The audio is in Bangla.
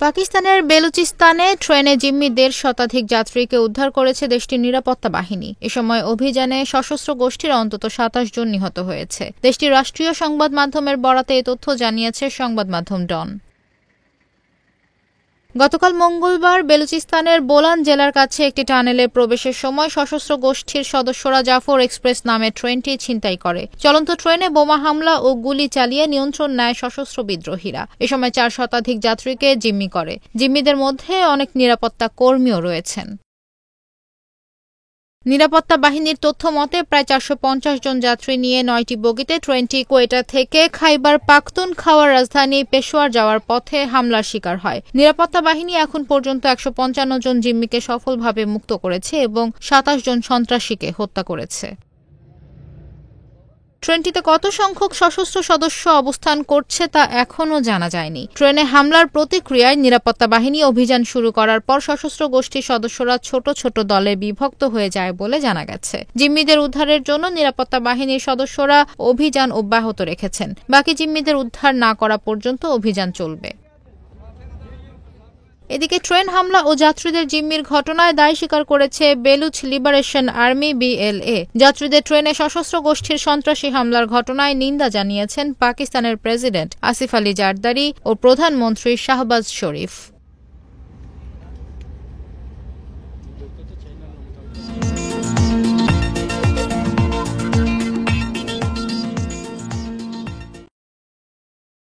পাকিস্তানের বেলুচিস্তানে ট্রেনে জিম্মি ১৫০ শতাধিক যাত্রীকে উদ্ধার করেছে দেশটির নিরাপত্তা বাহিনী। এ সময় অভিযানে সশস্ত্র গোষ্ঠীর অন্তত ২৭ জন নিহত হয়েছে। দেশটির রাষ্ট্রীয় সংবাদ মাধ্যমের বরাতে এ তথ্য জানিয়েছে সংবাদ মাধ্যম ডন। গতকাল মঙ্গলবার বেলুচিস্তানের বোলান জেলার কাছে একটি টানেলে প্রবেশের সময় সশস্ত্র গোষ্ঠীর সদস্যরা জাফর এক্সপ্রেস নামে ট্রেনটি ছিনতাই করে। চলন্ত ট্রেনে বোমা হামলা ও গুলি চালিয়ে নিয়ন্ত্রণ নেয় সশস্ত্র বিদ্রোহীরা। এ সময় ৪ শতাধিক যাত্রীকে জিম্মি করে। জিম্মিদের মধ্যে অনেক নিরাপত্তা কর্মীও রয়েছেন। নিরাপত্তা বাহিনীর তথ্য মতে প্রায় ৪৫০ জন যাত্রী নিয়ে ৯টি বগিতে ট্রেনটি কোয়েটা থেকে খাইবার পাখতুনখাওয়ার রাজধানী পেশোয়ার যাওয়ার পথে হামলার শিকার হয়। নিরাপত্তা বাহিনী এখন পর্যন্ত ১৫৫ জন জিম্মিকে সফলভাবে মুক্ত করেছে এবং ২৭ জন সন্ত্রাসীকে হত্যা করেছে। ট্রেনটিতে কত সংখ্যক সশস্ত্র সদস্য অবস্থান করছে তা এখনও জানা যায়নি। ট্রেনে হামলার প্রতিক্রিয়ায় নিরাপত্তা বাহিনী অভিযান শুরু করার পর সশস্ত্র গোষ্ঠীর সদস্যরা ছোট ছোট দলে বিভক্ত হয়ে যায় বলে জানা গেছে। জিম্মিদের উদ্ধারের জন্য নিরাপত্তা বাহিনীর সদস্যরা অভিযান অব্যাহত রেখেছেন। বাকি জিম্মিদের উদ্ধার না করা পর্যন্ত অভিযান চলবে। এদিকে ট্রেন হামলা ও যাত্রীদের জিম্মির ঘটনায় দায় স্বীকার করেছে বেলুচ লিবারেশন আর্মি BLA। যাত্রীদের ট্রেনে সশস্ত্র গোষ্ঠীর সন্ত্রাসী হামলার ঘটনায় নিন্দা জানিয়েছেন পাকিস্তানের প্রেসিডেন্ট আসিফ আলী জারদারি ও প্রধানমন্ত্রী শাহবাজ শরীফ।